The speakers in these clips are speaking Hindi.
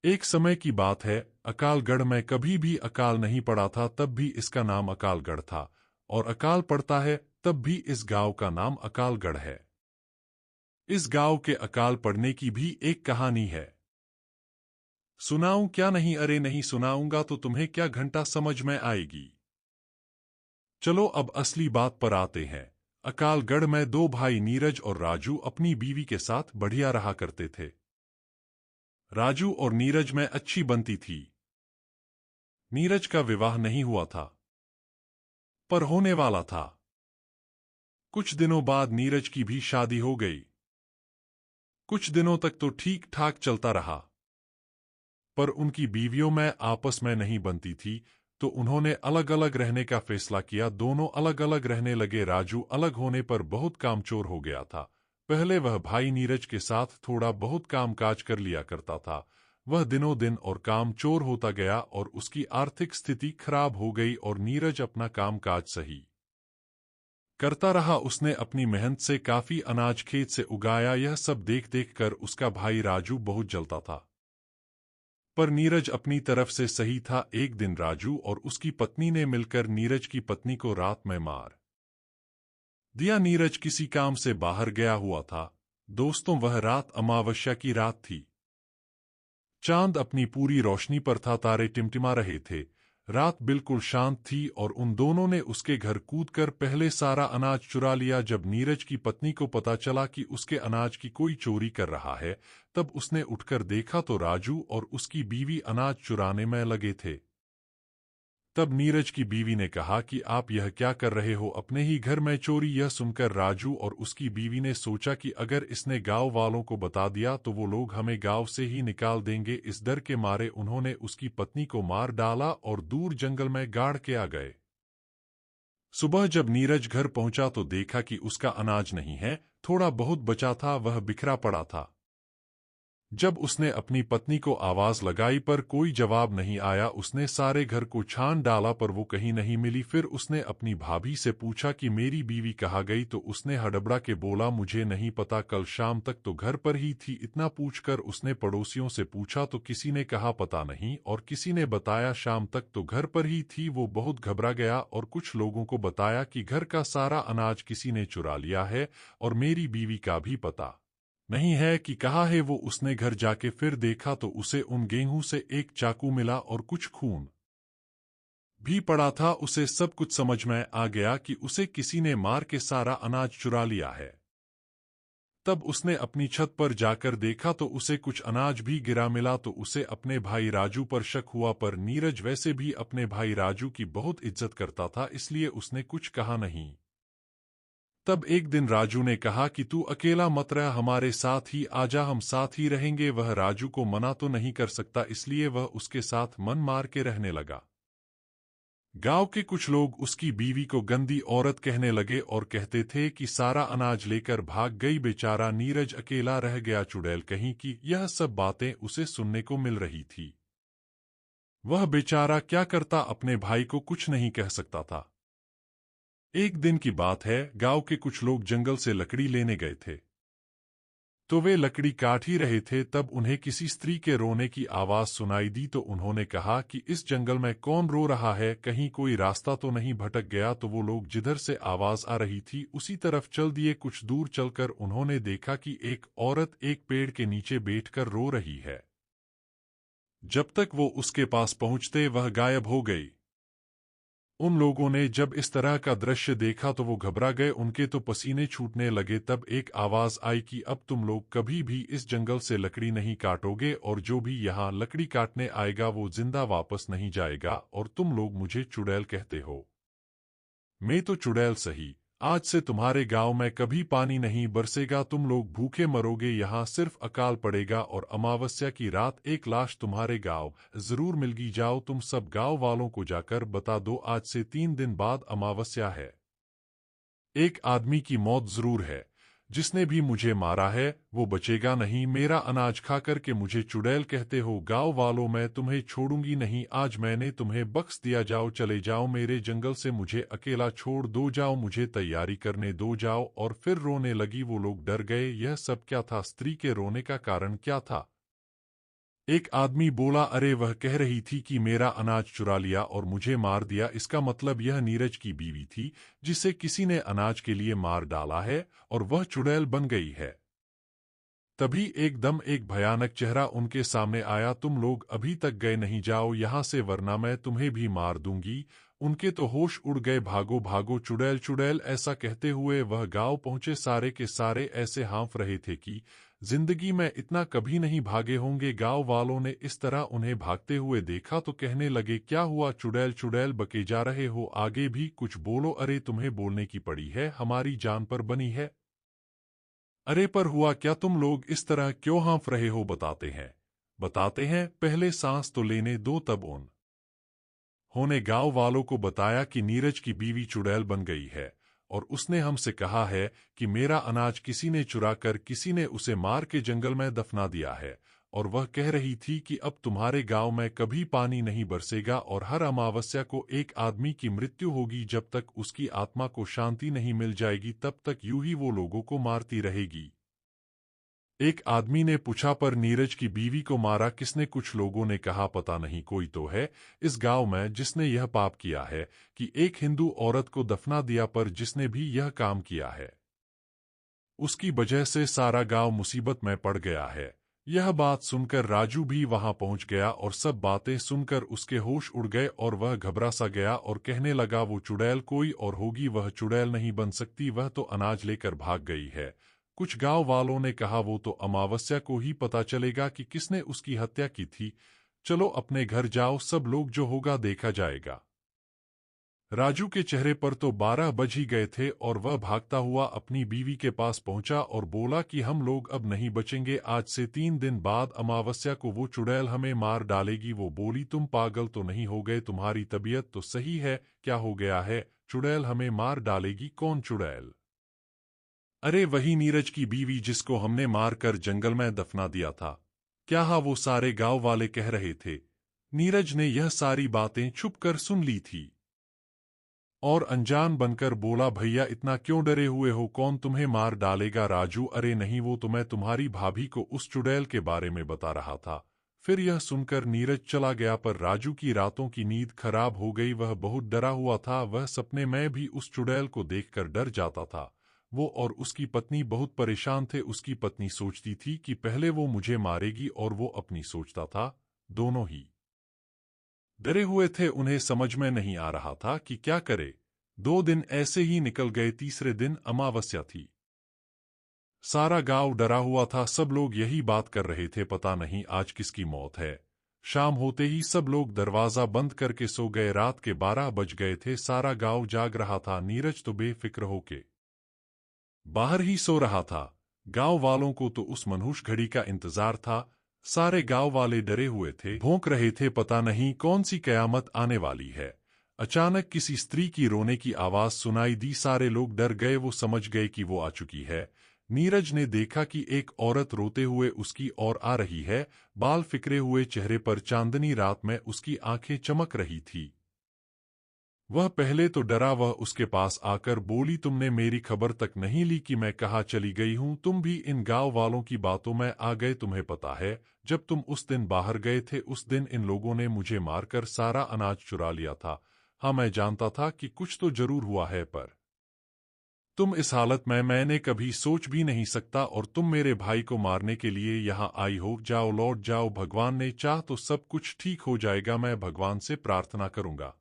एक समय की बात है, अकालगढ़ में कभी भी अकाल नहीं पड़ा था, तब भी इसका नाम अकालगढ़ था, और अकाल पड़ता है तब भी इस गांव का नाम अकालगढ़ है। इस गांव के अकाल पड़ने की भी एक कहानी है। सुनाऊं क्या? नहीं, अरे नहीं सुनाऊंगा तो तुम्हें क्या घंटा समझ में आएगी। चलो अब असली बात पर आते हैं। अकालगढ़ में दो भाई नीरज और राजू अपनी बीवी के साथ बढ़िया रहा करते थे। राजू और नीरज में अच्छी बनती थी। नीरज का विवाह नहीं हुआ था, पर होने वाला था। कुछ दिनों बाद नीरज की भी शादी हो गई। कुछ दिनों तक तो ठीक ठाक चलता रहा, पर उनकी बीवियों में आपस में नहीं बनती थी, तो उन्होंने अलग अलग रहने का फैसला किया। दोनों अलग अलग रहने लगे। राजू अलग होने पर बहुत कामचोर हो गया था। पहले वह भाई नीरज के साथ थोड़ा बहुत काम काज कर लिया करता था। वह दिनों दिन और कामचोर होता गया और उसकी आर्थिक स्थिति खराब हो गई, और नीरज अपना काम काज सही करता रहा। उसने अपनी मेहनत से काफी अनाज खेत से उगाया। यह सब देख देख कर उसका भाई राजू बहुत जलता था, पर नीरज अपनी तरफ से सही था। एक दिन राजू और उसकी पत्नी ने मिलकर नीरज की पत्नी को रात में मार दिया। नीरज किसी काम से बाहर गया हुआ था। दोस्तों, वह रात अमावस्या की रात थी। चांद अपनी पूरी रोशनी पर था, तारे टिमटिमा रहे थे। रात बिल्कुल शांत थी और उन दोनों ने उसके घर कूदकर पहले सारा अनाज चुरा लिया। जब नीरज की पत्नी को पता चला कि उसके अनाज की कोई चोरी कर रहा है, तब उसने उठकर देखा तो राजू और उसकी बीवी अनाज चुराने में लगे थे। तब नीरज की बीवी ने कहा कि आप यह क्या कर रहे हो, अपने ही घर में चोरी। यह सुनकर राजू और उसकी बीवी ने सोचा कि अगर इसने गांव वालों को बता दिया तो वो लोग हमें गांव से ही निकाल देंगे। इस डर के मारे उन्होंने उसकी पत्नी को मार डाला और दूर जंगल में गाड़ के आ गए। सुबह जब नीरज घर पहुंचा तो देखा कि उसका अनाज नहीं है, थोड़ा बहुत बचा था, वह बिखरा पड़ा था। जब उसने अपनी पत्नी को आवाज लगाई पर कोई जवाब नहीं आया। उसने सारे घर को छान डाला पर वो कहीं नहीं मिली। फिर उसने अपनी भाभी से पूछा कि मेरी बीवी कहाँ गई, तो उसने हड़बड़ा के बोला मुझे नहीं पता, कल शाम तक तो घर पर ही थी। इतना पूछकर उसने पड़ोसियों से पूछा तो किसी ने कहा पता नहीं, और किसी ने बताया शाम तक तो घर पर ही थी। वो बहुत घबरा गया और कुछ लोगों को बताया कि घर का सारा अनाज किसी ने चुरा लिया है और मेरी बीवी का भी पता नहीं है कि कहाँ है वो। उसने घर जाके फिर देखा तो उसे उन गेहूं से एक चाकू मिला और कुछ खून भी पड़ा था। उसे सब कुछ समझ में आ गया कि उसे किसी ने मार के सारा अनाज चुरा लिया है। तब उसने अपनी छत पर जाकर देखा तो उसे कुछ अनाज भी गिरा मिला। तो उसे अपने भाई राजू पर शक हुआ, पर नीरज वैसे भी अपने भाई राजू की बहुत इज्जत करता था, इसलिए उसने कुछ कहा नहीं। तब एक दिन राजू ने कहा कि तू अकेला मत रह, हमारे साथ ही आजा, हम साथ ही रहेंगे। वह राजू को मना तो नहीं कर सकता, इसलिए वह उसके साथ मन मार के रहने लगा। गांव के कुछ लोग उसकी बीवी को गंदी औरत कहने लगे और कहते थे कि सारा अनाज लेकर भाग गई, बेचारा नीरज अकेला रह गया, चुड़ैल कहीं की। यह सब बातें उसे सुनने को मिल रही थी। वह बेचारा क्या करता, अपने भाई को कुछ नहीं कह सकता था। एक दिन की बात है, गांव के कुछ लोग जंगल से लकड़ी लेने गए थे। तो वे लकड़ी काट ही रहे थे, तब उन्हें किसी स्त्री के रोने की आवाज सुनाई दी। तो उन्होंने कहा कि इस जंगल में कौन रो रहा है, कहीं कोई रास्ता तो नहीं भटक गया। तो वो लोग जिधर से आवाज आ रही थी उसी तरफ चल दिए। कुछ दूर चलकर उन्होंने देखा कि एक औरत एक पेड़ के नीचे बैठकर रो रही है। जब तक वो उसके पास पहुंचते वह गायब हो गई। उन लोगों ने जब इस तरह का दृश्य देखा तो वो घबरा गए, उनके तो पसीने छूटने लगे। तब एक आवाज आई कि अब तुम लोग कभी भी इस जंगल से लकड़ी नहीं काटोगे, और जो भी यहाँ लकड़ी काटने आएगा वो जिंदा वापस नहीं जाएगा। और तुम लोग मुझे चुड़ैल कहते हो, मैं तो चुड़ैल सही। आज से तुम्हारे गांव में कभी पानी नहीं बरसेगा, तुम लोग भूखे मरोगे, यहाँ सिर्फ अकाल पड़ेगा। और अमावस्या की रात एक लाश तुम्हारे गांव जरूर मिलगी। जाओ तुम सब गांव वालों को जाकर बता दो, आज से 3 दिन बाद अमावस्या है। एक आदमी की मौत जरूर है, जिसने भी मुझे मारा है वो बचेगा नहीं। मेरा अनाज खा करके मुझे चुड़ैल कहते हो, गांव वालों, मैं तुम्हें छोड़ूंगी नहीं। आज मैंने तुम्हें बख्श दिया, जाओ चले जाओ मेरे जंगल से, मुझे अकेला छोड़ दो, जाओ मुझे तैयारी करने दो, जाओ। और फिर रोने लगी। वो लोग डर गए, यह सब क्या था, स्त्री के रोने का कारण क्या था। एक आदमी बोला, अरे वह कह रही थी कि मेरा अनाज चुरा लिया और मुझे मार दिया। इसका मतलब यह नीरज की बीवी थी जिसे किसी ने अनाज के लिए मार डाला है और वह चुड़ैल बन गई है। तभी एकदम एक भयानक चेहरा उनके सामने आया। तुम लोग अभी तक गए नहीं, जाओ यहां से वरना मैं तुम्हें भी मार दूंगी। उनके तो होश उड़ गए। भागो भागो चुड़ैल चुड़ैल, ऐसा कहते हुए वह गांव पहुंचे। सारे के सारे ऐसे हाँफ रहे थे कि जिंदगी में इतना कभी नहीं भागे होंगे। गांव वालों ने इस तरह उन्हें भागते हुए देखा तो कहने लगे, क्या हुआ चुड़ैल चुड़ैल बके जा रहे हो, आगे भी कुछ बोलो। अरे तुम्हें बोलने की पड़ी है, हमारी जान पर बनी है। अरे पर हुआ क्या, तुम लोग इस तरह क्यों हाँफ रहे हो, बताते हैं, पहले सांस तो लेने दो। तब उन्होंने गांव वालों को बताया कि नीरज की बीवी चुड़ैल बन गई है और उसने हमसे कहा है कि मेरा अनाज किसी ने चुरा कर किसी ने उसे मार के जंगल में दफना दिया है। और वह कह रही थी कि अब तुम्हारे गांव में कभी पानी नहीं बरसेगा और हर अमावस्या को एक आदमी की मृत्यु होगी। जब तक उसकी आत्मा को शांति नहीं मिल जाएगी तब तक यूं ही वो लोगों को मारती रहेगी। एक आदमी ने पूछा, पर नीरज की बीवी को मारा किसने? कुछ लोगों ने कहा, पता नहीं, कोई तो है इस गांव में जिसने यह पाप किया है कि एक हिंदू औरत को दफना दिया। पर जिसने भी यह काम किया है उसकी वजह से सारा गांव मुसीबत में पड़ गया है। यह बात सुनकर राजू भी वहां पहुंच गया और सब बातें सुनकर उसके होश उड़ गए और वह घबरा सा गया और कहने लगा, वो चुड़ैल कोई और होगी, वह चुड़ैल नहीं बन सकती, वह तो अनाज लेकर भाग गई है। कुछ गांव वालों ने कहा, वो तो अमावस्या को ही पता चलेगा कि किसने उसकी हत्या की थी। चलो अपने घर जाओ, सब लोग जो होगा देखा जाएगा। राजू के चेहरे पर तो 12 बज ही गए थे और वह भागता हुआ अपनी बीवी के पास पहुंचा और बोला कि हम लोग अब नहीं बचेंगे। आज से 3 दिन बाद अमावस्या को वो चुड़ैल हमें मार डालेगी। वो बोली, तुम पागल तो नहीं हो गए, तुम्हारी तबीयत तो सही है, क्या हो गया है? चुड़ैल हमें मार डालेगी? कौन चुड़ैल? अरे वही नीरज की बीवी जिसको हमने मार कर जंगल में दफना दिया था। क्या हाँ, वो सारे गांव वाले कह रहे थे। नीरज ने यह सारी बातें छुप कर सुन ली थी और अनजान बनकर बोला, भैया इतना क्यों डरे हुए हो, कौन तुम्हें मार डालेगा? राजू, अरे नहीं, वो तो मैं तुम्हारी भाभी को उस चुड़ैल के बारे में बता रहा था। फिर यह सुनकर नीरज चला गया। पर राजू की रातों की नींद खराब हो गई। वह बहुत डरा हुआ था। वह सपने में भी उस चुड़ैल को देखकर डर जाता था। वो और उसकी पत्नी बहुत परेशान थे। उसकी पत्नी सोचती थी कि पहले वो मुझे मारेगी और वो अपनी सोचता था। दोनों ही डरे हुए थे। उन्हें समझ में नहीं आ रहा था कि क्या करे। 2 दिन ऐसे ही निकल गए। तीसरे दिन अमावस्या थी। सारा गांव डरा हुआ था। सब लोग यही बात कर रहे थे, पता नहीं आज किसकी मौत है। शाम होते ही सब लोग दरवाजा बंद करके सो गए। रात के 12 बज गए थे। सारा गांव जाग रहा था। नीरज तो बेफिक्र होके बाहर ही सो रहा था। गांव वालों को तो उस मनहूस घड़ी का इंतजार था। सारे गांव वाले डरे हुए थे, भौंक रहे थे, पता नहीं कौन सी कयामत आने वाली है। अचानक किसी स्त्री की रोने की आवाज सुनाई दी। सारे लोग डर गए। वो समझ गए कि वो आ चुकी है। नीरज ने देखा कि एक औरत रोते हुए उसकी ओर आ रही है। बाल फिकरे हुए चेहरे पर चांदनी रात में उसकी आंखें चमक रही थी। वह पहले तो डरा। वह उसके पास आकर बोली, तुमने मेरी खबर तक नहीं ली कि मैं कहाँ चली गई हूँ? तुम भी इन गांव वालों की बातों में आ गए। तुम्हें पता है जब तुम उस दिन बाहर गए थे उस दिन इन लोगों ने मुझे मारकर सारा अनाज चुरा लिया था। हाँ, मैं जानता था कि कुछ तो जरूर हुआ है, पर तुम इस हालत में मैंने कभी सोच भी नहीं सकता। और तुम मेरे भाई को मारने के लिए यहाँ आई हो। जाओ, लौट जाओ, भगवान ने चाह तो सब कुछ ठीक हो जाएगा। मैं भगवान से प्रार्थना करूंगा।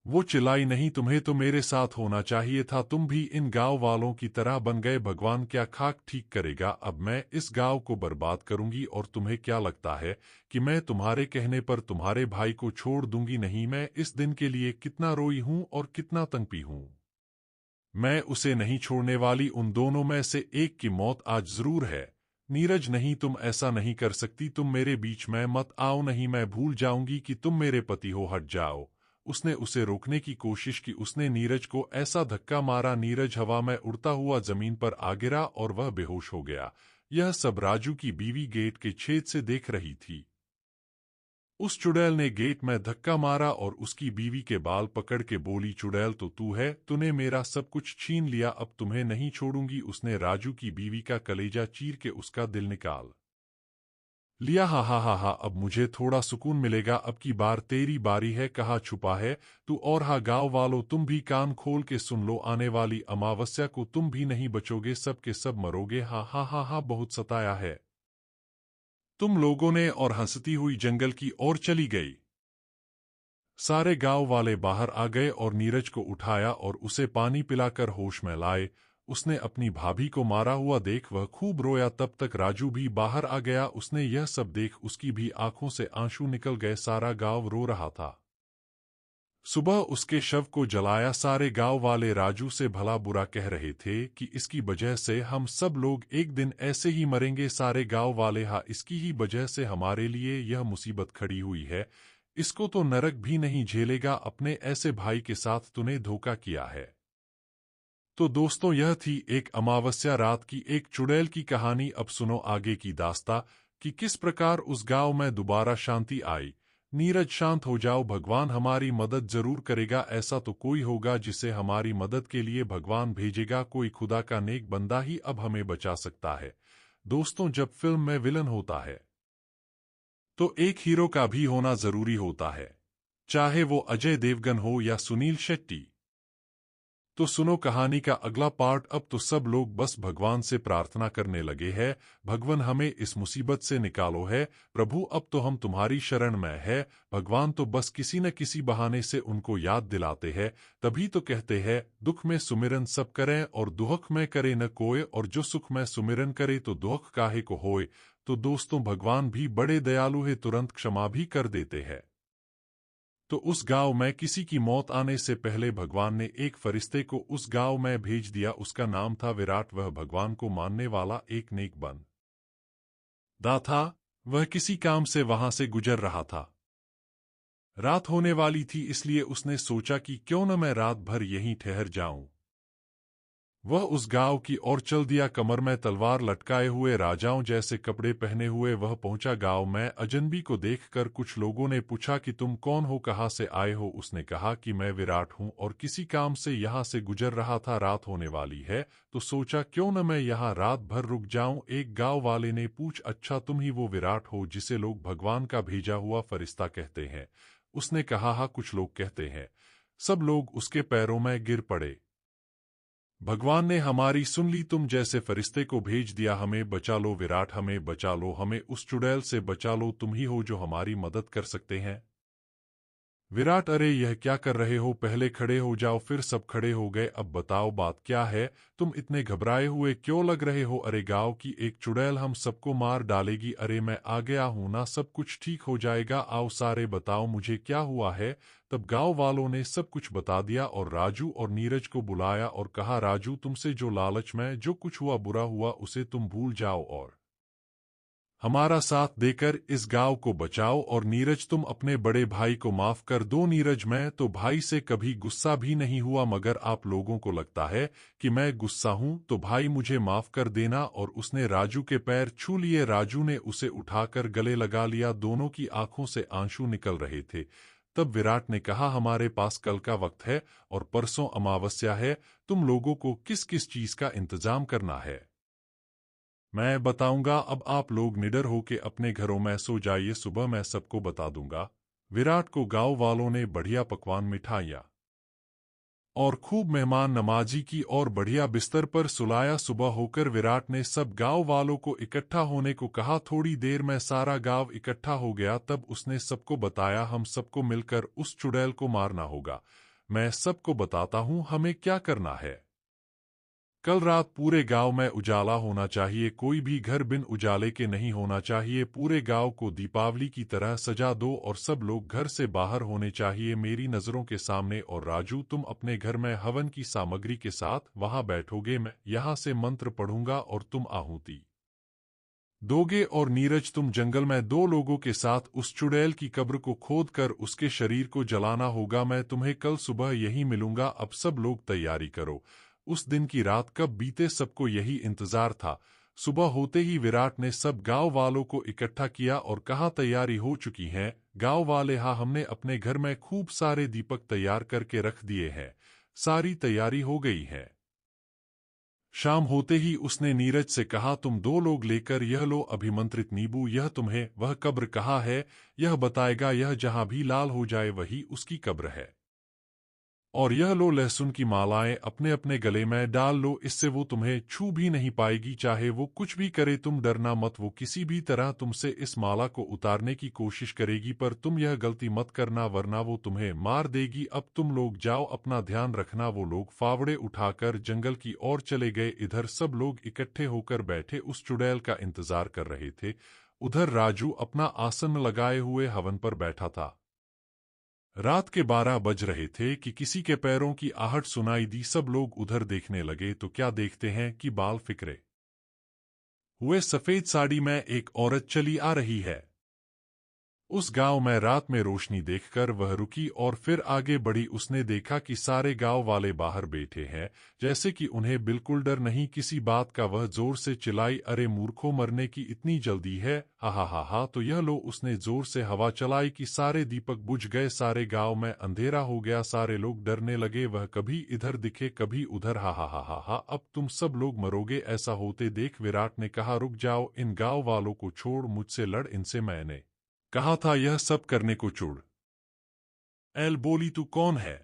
वो चिल्लाई, नहीं, तुम्हें तो मेरे साथ होना चाहिए था। तुम भी इन गांव वालों की तरह बन गए। भगवान क्या खाक ठीक करेगा? अब मैं इस गांव को बर्बाद करूंगी। और तुम्हें क्या लगता है कि मैं तुम्हारे कहने पर तुम्हारे भाई को छोड़ दूंगी? नहीं, मैं इस दिन के लिए कितना रोई हूं और कितना तंग हूं। मैं उसे नहीं छोड़ने वाली। उन दोनों में से एक की मौत आज जरूर है। नीरज, नहीं, तुम ऐसा नहीं कर सकती। तुम मेरे बीच में मत आओ। नहीं, मैं भूल जाऊंगी कि तुम मेरे पति हो, हट जाओ। उसने उसे रोकने की कोशिश की। उसने नीरज को ऐसा धक्का मारा, नीरज हवा में उड़ता हुआ जमीन पर आ गिरा और वह बेहोश हो गया। यह सब राजू की बीवी गेट के छेद से देख रही थी। उस चुड़ैल ने गेट में धक्का मारा और उसकी बीवी के बाल पकड़ के बोली, चुड़ैल तो तू है, तूने मेरा सब कुछ छीन लिया, अब तुम्हें नहीं छोड़ूंगी। उसने राजू की बीवी का कलेजा चीर के उसका दिल निकाल लिया। हा हा हा हा, अब मुझे थोड़ा सुकून मिलेगा। अब की बार तेरी बारी है। कहाँ छुपा है तू? और हाँ गांव वालों, तुम भी कान खोल के सुन लो, आने वाली अमावस्या को तुम भी नहीं बचोगे, सब के सब मरोगे। हा हा हा हा, बहुत सताया है तुम लोगों ने। और हंसती हुई जंगल की ओर चली गई। सारे गांव वाले बाहर आ गए और नीरज को उठाया और उसे पानी पिलाकर होश में लाए। उसने अपनी भाभी को मारा हुआ देख वह खूब रोया। तब तक राजू भी बाहर आ गया। उसने यह सब देख उसकी भी आंखों से आंसू निकल गए। सारा गांव रो रहा था। सुबह उसके शव को जलाया। सारे गांव वाले राजू से भला बुरा कह रहे थे कि इसकी वजह से हम सब लोग एक दिन ऐसे ही मरेंगे। सारे गांव वाले, हाँ इसकी ही वजह से हमारे लिए यह मुसीबत खड़ी हुई है। इसको तो नरक भी नहीं झेलेगा। अपने ऐसे भाई के साथ तूने धोखा किया है। तो दोस्तों, यह थी एक अमावस्या रात की एक चुड़ैल की कहानी। अब सुनो आगे की दास्ता कि किस प्रकार उस गांव में दोबारा शांति आई। नीरज, शांत हो जाओ, भगवान हमारी मदद जरूर करेगा। ऐसा तो कोई होगा जिसे हमारी मदद के लिए भगवान भेजेगा। कोई खुदा का नेक बंदा ही अब हमें बचा सकता है। दोस्तों, जब फिल्म में विलन होता है तो एक हीरो का भी होना जरूरी होता है, चाहे वो अजय देवगन हो या सुनील शेट्टी। तो सुनो कहानी का अगला पार्ट। अब तो सब लोग बस भगवान से प्रार्थना करने लगे हैं, भगवान हमें इस मुसीबत से निकालो है प्रभु, अब तो हम तुम्हारी शरण में है। भगवान तो बस किसी न किसी बहाने से उनको याद दिलाते हैं। तभी तो कहते हैं दुख में सुमिरन सब करें और दुख में करे न कोय, और जो सुख में सुमिरन करे तो दुख काहे को होए। तो दोस्तों, भगवान भी बड़े दयालु है, तुरंत क्षमा भी कर देते हैं। तो उस गांव में किसी की मौत आने से पहले भगवान ने एक फरिश्ते को उस गांव में भेज दिया। उसका नाम था विराट। वह भगवान को मानने वाला एक नेक बंदा था। वह किसी काम से वहां से गुजर रहा था। रात होने वाली थी, इसलिए उसने सोचा कि क्यों न मैं रात भर यहीं ठहर जाऊं। वह उस गांव की ओर चल दिया। कमर में तलवार लटकाए हुए, राजाओं जैसे कपड़े पहने हुए वह पहुंचा गांव में। अजनबी को देखकर कुछ लोगों ने पूछा कि तुम कौन हो, कहां से आए हो। उसने कहा कि मैं विराट हूं और किसी काम से यहां से गुजर रहा था। रात होने वाली है तो सोचा क्यों न मैं यहां रात भर रुक जाऊं। एक गांव वाले ने पूछ, अच्छा तुम ही वो विराट हो जिसे लोग भगवान का भेजा हुआ फरिश्ता कहते हैं? उसने कहा, हाँ कुछ लोग कहते हैं। सब लोग उसके पैरों में गिर पड़े। भगवान ने हमारी सुन ली, तुम जैसे फरिश्ते को भेज दिया। हमें बचा लो विराट, हमें बचा लो, हमें उस चुड़ैल से बचा लो। तुम ही हो जो हमारी मदद कर सकते हैं। विराट, अरे यह क्या कर रहे हो? पहले खड़े हो जाओ। फिर सब खड़े हो गए। अब बताओ बात क्या है? तुम इतने घबराए हुए क्यों लग रहे हो? अरे गांव की एक चुड़ैल हम सबको मार डालेगी। अरे मैं आ गया हूं ना, सब कुछ ठीक हो जाएगा। आओ सारे बताओ मुझे क्या हुआ है। तब गांव वालों ने सब कुछ बता दिया और राजू और नीरज को बुलाया और कहा, राजू तुमसे जो लालच में जो कुछ हुआ बुरा हुआ उसे तुम भूल जाओ और हमारा साथ देकर इस गांव को बचाओ। और नीरज, तुम अपने बड़े भाई को माफ कर दो। नीरज, मैं तो भाई से कभी गुस्सा भी नहीं हुआ, मगर आप लोगों को लगता है कि मैं गुस्सा हूं, तो भाई मुझे माफ कर देना। और उसने राजू के पैर छू लिए। राजू ने उसे उठाकर गले लगा लिया। दोनों की आंखों से आंसू निकल रहे थे। तब विराट ने कहा, हमारे पास कल का वक्त है और परसों अमावस्या है। तुम लोगों को किस किस चीज का इंतजाम करना है मैं बताऊंगा। अब आप लोग निडर होके अपने घरों में सो जाइए, सुबह मैं सबको बता दूंगा। विराट को गांव वालों ने बढ़िया पकवान, मिठाइयाँ और खूब मेहमान नमाजी की और बढ़िया बिस्तर पर सुलाया। सुबह होकर विराट ने सब गांव वालों को इकट्ठा होने को कहा। थोड़ी देर में सारा गांव इकट्ठा हो गया। तब उसने सबको बताया, हम सबको मिलकर उस चुड़ैल को मारना होगा। मैं सबको बताता हूँ हमें क्या करना है। कल रात पूरे गांव में उजाला होना चाहिए, कोई भी घर बिन उजाले के नहीं होना चाहिए। पूरे गांव को दीपावली की तरह सजा दो और सब लोग घर से बाहर होने चाहिए मेरी नजरों के सामने। और राजू, तुम अपने घर में हवन की सामग्री के साथ वहां बैठोगे, मैं यहां से मंत्र पढ़ूंगा और तुम आहुति दोगे। और नीरज, तुम जंगल में दो लोगों के साथ उस चुड़ैल की कब्र को खोद कर उसके शरीर को जलाना होगा। मैं तुम्हें कल सुबह यही मिलूंगा। अब सब लोग तैयारी करो। उस दिन की रात कब बीते सबको यही इंतजार था। सुबह होते ही विराट ने सब गांव वालों को इकट्ठा किया और कहा, तैयारी हो चुकी है गांव वाले? हाँ, हमने अपने घर में खूब सारे दीपक तैयार करके रख दिए हैं, सारी तैयारी हो गई है। शाम होते ही उसने नीरज से कहा, तुम 2 लोग लेकर यह लो अभिमंत्रित नींबू, यह तुम्हें वह कब्र कहाँ है यह बताएगा, यह जहां भी लाल हो जाए वही उसकी कब्र है। और यह लो लहसुन की मालाएं, अपने अपने गले में डाल लो, इससे वो तुम्हें छू भी नहीं पाएगी, चाहे वो कुछ भी करे तुम डरना मत, वो किसी भी तरह तुमसे इस माला को उतारने की कोशिश करेगी, पर तुम यह गलती मत करना वरना वो तुम्हें मार देगी। अब तुम लोग जाओ, अपना ध्यान रखना। वो लोग फावड़े उठाकर जंगल की ओर चले गए। इधर सब लोग इकट्ठे होकर बैठे उस चुड़ैल का इंतजार कर रहे थे। उधर राजू अपना आसन लगाए हुए हवन पर बैठा था। रात के 12 बज रहे थे कि किसी के पैरों की आहट सुनाई दी। सब लोग उधर देखने लगे तो क्या देखते हैं कि बाल फिक्रे हुए सफेद साड़ी में एक औरत चली आ रही है। उस गांव में रात में रोशनी देखकर वह रुकी और फिर आगे बढ़ी। उसने देखा कि सारे गांव वाले बाहर बैठे हैं, जैसे कि उन्हें बिल्कुल डर नहीं किसी बात का। वह जोर से चिल्लाई, अरे मूर्खों, मरने की इतनी जल्दी है? हा हा हा हा। तो यह लो। उसने जोर से हवा चलाई कि सारे दीपक बुझ गए, सारे गांव में अंधेरा हो गया, सारे लोग डरने लगे। वह कभी इधर दिखे कभी उधर। हा हा हा हा हा, अब तुम सब लोग मरोगे। ऐसा होते देख विराट ने कहा, रुक जाओ, इन गांव वालों को छोड़, मुझसे लड़, इनसे मैंने कहा था यह सब करने को। चुड़ एल बोली, तू कौन है?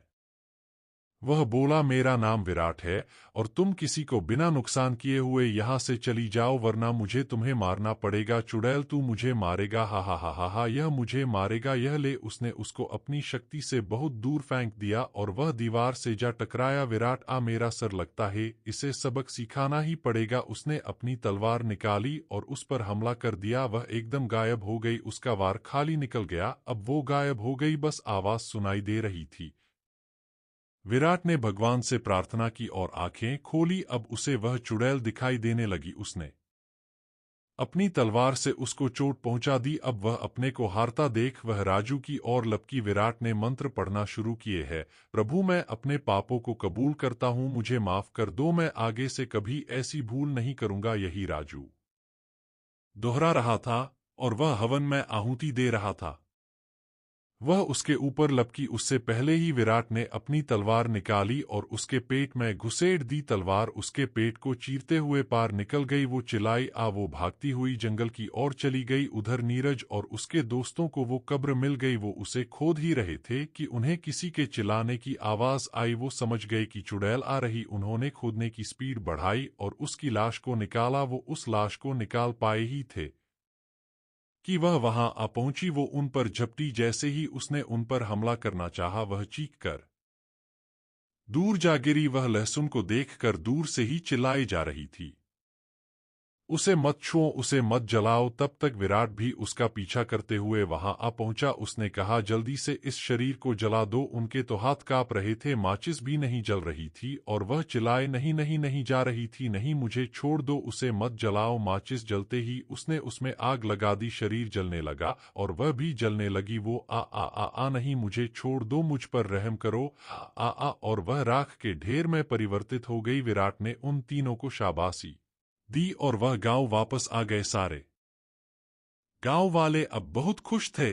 वह बोला, मेरा नाम विराट है और तुम किसी को बिना नुकसान किए हुए यहां से चली जाओ वरना मुझे तुम्हें मारना पड़ेगा। चुड़ैल, तू मुझे मारेगा? हा हा हा हा हा, यह मुझे मारेगा। यह ले। उसने उसको अपनी शक्ति से बहुत दूर फेंक दिया और वह दीवार से जा टकराया। विराट, आ मेरा सर लगता है, इसे सबक सिखाना ही पड़ेगा। उसने अपनी तलवार निकाली और उस पर हमला कर दिया। वह एकदम गायब हो गई, उसका वार खाली निकल गया। अब वो गायब हो गई, बस आवाज सुनाई दे रही थी। विराट ने भगवान से प्रार्थना की और आंखें खोली। अब उसे वह चुड़ैल दिखाई देने लगी। उसने अपनी तलवार से उसको चोट पहुंचा दी। अब वह अपने को हारता देख वह राजू की ओर लपकी। विराट ने मंत्र पढ़ना शुरू किए है, प्रभु मैं अपने पापों को कबूल करता हूं, मुझे माफ कर दो, मैं आगे से कभी ऐसी भूल नहीं करूंगा। यही राजू दोहरा रहा था और वह हवन में आहुति दे रहा था। वह उसके ऊपर लपकी उससे पहले ही विराट ने अपनी तलवार निकाली और उसके पेट में घुसेड़ दी। तलवार उसके पेट को चीरते हुए पार निकल गई। वो चिल्लाई, आ। वो भागती हुई जंगल की ओर चली गई। उधर नीरज और उसके दोस्तों को वो कब्र मिल गई। वो उसे खोद ही रहे थे कि उन्हें किसी के चिल्लाने की आवाज आई। वो समझ गए कि चुड़ैल आ रही। उन्होंने खोदने की स्पीड बढ़ाई और उसकी लाश को निकाला। वो उस लाश को निकाल पाए ही थे कि वह वहां आ पहुंची। वो उन पर झपटी। जैसे ही उसने उन पर हमला करना चाहा, वह चीख कर दूर जा गिरी। वह लहसुन को देखकर दूर से ही चिल्लाई जा रही थी, उसे मत छुओ, उसे मत जलाओ। तब तक विराट भी उसका पीछा करते हुए वहां आ पहुंचा। उसने कहा, जल्दी से इस शरीर को जला दो। उनके तो हाथ कांप रहे थे, माचिस भी नहीं जल रही थी और वह चिल्लाए, नहीं नहीं नहीं, जा रही थी, नहीं, मुझे छोड़ दो, उसे मत जलाओ। माचिस जलते ही उसने उसमें आग लगा दी। शरीर जलने लगा और वह भी जलने लगी। वो आ नहीं, मुझे छोड़ दो, मुझ पर रहम करो, आ और वह राख के ढेर में परिवर्तित हो गई। विराट ने उन तीनों को शाबाशी दी और वह गांव वापस आ गए। सारे गांव वाले अब बहुत खुश थे।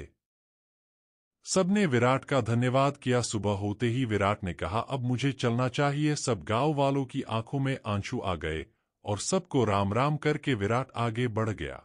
सबने विराट का धन्यवाद किया। सुबह होते ही विराट ने कहा, अब मुझे चलना चाहिए। सब गांव वालों की आंखों में आंसू आ गए और सबको राम राम करके विराट आगे बढ़ गया।